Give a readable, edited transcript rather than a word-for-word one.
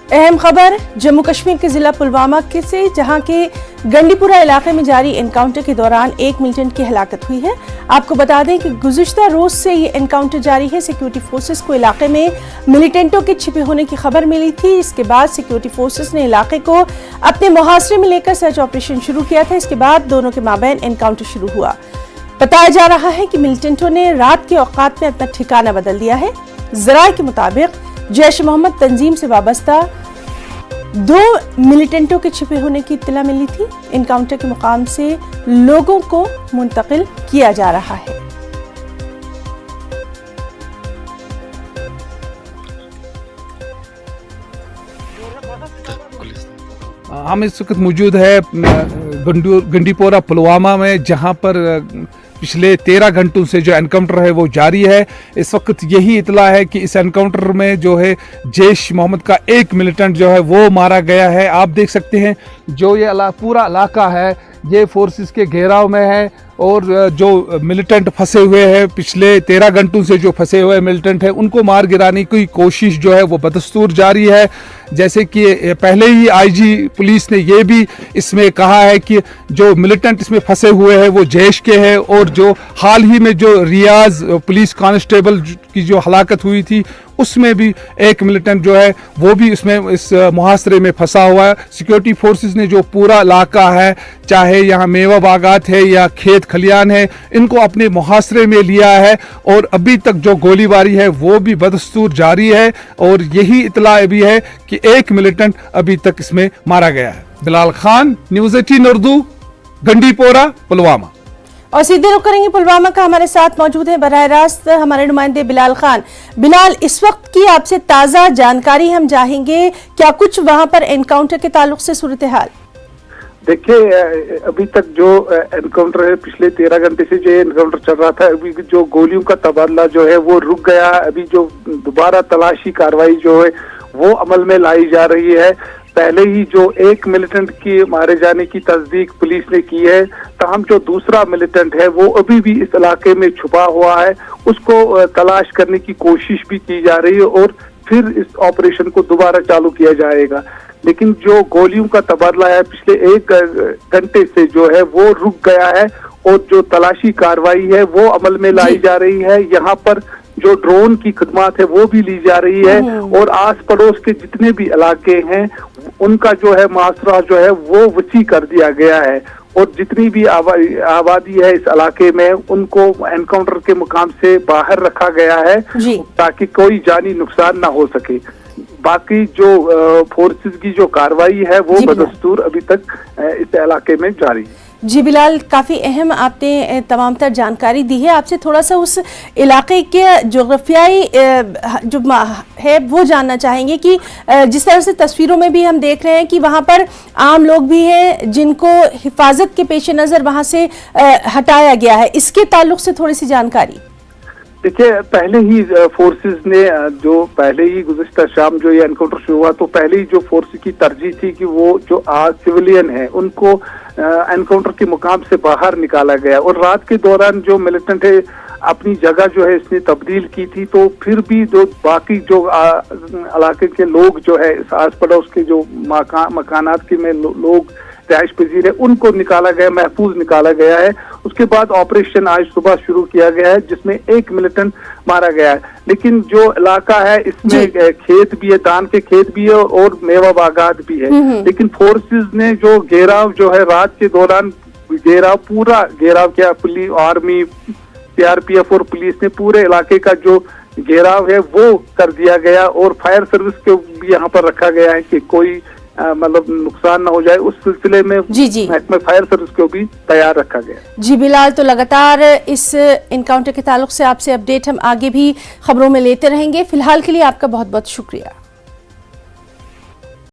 अहम खबर जम्मू कश्मीर के जिला पुलवामा के से जहां के गंडीपुरा इलाके में जारी एनकाउंटर के दौरान एक मिलिटेंट की हलाकत हुई है। आपको बता दें कि गुज़िश्ता रोज से ये एनकाउंटर जारी है। सिक्योरिटी फोर्सेस को इलाके में मिलिटेंटों के छिपे होने की खबर मिली थी। इसके बाद सिक्योरिटी फोर्सेस ने इलाके को अपने मुहासरे में लेकर सर्च ऑपरेशन शुरू किया था। इसके बाद दोनों के माबैन एनकाउंटर शुरू हुआ। बताया जा रहा है कि मिलिटेंटों ने रात के औकात में अपना ठिकाना बदल दिया है। ज़राए के मुताबिक जैश मोहम्मद तंजीम से वाबस्ता 2 मिलिटेंटों के छिपे होने की इत्तला मिली थी। एनकाउंटर के मुकाम से लोगों को मुंतकिल किया जा रहा है। हम इस वक्त मौजूद है गंडीपोरा पुलवामा में, जहां पर पिछले 13 घंटों से जो एनकाउंटर है वो जारी है। इस वक्त यही इतला है कि इस एनकाउंटर में जो है जैश मोहम्मद का एक मिलिटेंट जो है वो मारा गया है। आप देख सकते हैं जो ये पूरा इलाका है ये फोर्सेस के घेराव में है और जो मिलिटेंट फंसे हुए हैं, पिछले 13 घंटों से जो फंसे हुए मिलिटेंट हैं उनको मार गिराने की कोशिश जो है वो बदस्तूर जारी है। जैसे कि पहले ही आईजी पुलिस ने ये भी इसमें कहा है कि जो मिलिटेंट इसमें फंसे हुए हैं वो जैश के हैं, और जो हाल ही में जो रियाज पुलिस कांस्टेबल की जो हलाकत हुई थी उसमें भी एक मिलिटेंट जो है वो भी इसमें इस मुहासरे में फंसा हुआ है। सिक्योरिटी फोर्सेस ने जो पूरा इलाका है, चाहे यहाँ मेवा बागात है या खेत खलियान है, इनको अपने मुहासरे में लिया है और अभी तक जो गोलीबारी है वो भी बदस्तूर जारी है। और यही इतला भी है कि एक मिलिटेंट अभी तक इसमें मारा गया है। बिलाल खान, न्यूज़ 18 उर्दू, गंडीपोरा, पुलवामा। और सीधे रुख करेंगे पुलवामा का। हमारे साथ मौजूद है बराह रास्त हमारे नुमाइंदे बिलाल खान। बिलाल, इस वक्त की आपसे ताज़ा जानकारी हम चाहेंगे, क्या कुछ वहां पर एनकाउंटर के ताल्लुक से सूरत हाल? देखिए, अभी तक जो एनकाउंटर है, पिछले 13 घंटे से जो एनकाउंटर चल रहा था, अभी जो गोलियों का तबादला जो है वो रुक गया। अभी जो दोबारा तलाशी कार्रवाई जो है वो अमल में लाई जा रही है। पहले ही जो एक मिलिटेंट की मारे जाने की तस्दीक पुलिस ने की है, ताहम जो दूसरा मिलिटेंट है वो अभी भी इस इलाके में छुपा हुआ है, उसको तलाश करने की कोशिश भी की जा रही है और फिर इस ऑपरेशन को दोबारा चालू किया जाएगा। लेकिन जो गोलियों का तबादला है पिछले 1 घंटे से जो है वो रुक गया है और जो तलाशी कार्रवाई है वो अमल में लाई जा रही है। यहाँ पर जो ड्रोन की खिदमत है वो भी ली जा रही है और आस पड़ोस के जितने भी इलाके हैं उनका जो है मुआसरा जो है वो वसी कर दिया गया है और जितनी भी आबादी है इस इलाके में उनको एनकाउंटर के मुकाम से बाहर रखा गया है ताकि कोई जानी नुकसान ना हो सके। बाकी जो फोर्सेस की जो कार्रवाई है वो बदस्तूर अभी तक इस इलाके में जारी है। जी बिलाल, काफ़ी अहम आपने तमाम तर जानकारी दी है। आपसे थोड़ा सा उस इलाके के जोग्राफियाई जो है वो जानना चाहेंगे कि जिस तरह से तस्वीरों में भी हम देख रहे हैं कि वहाँ पर आम लोग भी हैं जिनको हिफाजत के पेश नज़र वहाँ से हटाया गया है, इसके ताल्लुक से थोड़ी सी जानकारी। देखिए, पहले ही फोर्सेस ने जो पहले ही गुज़िश्ता शाम जो ये एनकाउंटर शुरू हुआ तो पहले ही जो फोर्स की तरजीह थी कि वो जो सिविलियन है उनको एनकाउंटर के मुकाम से बाहर निकाला गया और रात के दौरान जो मिलिटेंट है अपनी जगह जो है इसने तब्दील की थी। तो फिर भी जो बाकी जो इलाके के लोग जो है आस पड़ोस के जो मकानात के में लोग रिहाइश पजीर है उनको निकाला गया, महफूज निकाला गया है। उसके बाद ऑपरेशन आज सुबह शुरू किया गया है जिसमें एक मिलिटेंट मारा गया है। लेकिन जो इलाका है इसमें खेत भी है, धान के खेत भी है और मेवा बागात भी है। लेकिन फोर्सेस ने जो घेराव जो है रात के दौरान पूरा घेराव किया, पुलिस, आर्मी, सीआरपीएफ और पुलिस ने पूरे इलाके का जो घेराव है वो कर दिया गया और फायर सर्विस को भी यहाँ पर रखा गया है कि कोई मतलब नुकसान ना हो जाए। उस सिलसिले में महकमा फायर सर्विस को भी तैयार रखा गया। जी बिलाल, तो लगातार इस एनकाउंटर के ताल्लुक से आपसे अपडेट हम आगे भी खबरों में लेते रहेंगे। फिलहाल के लिए आपका बहुत बहुत शुक्रिया।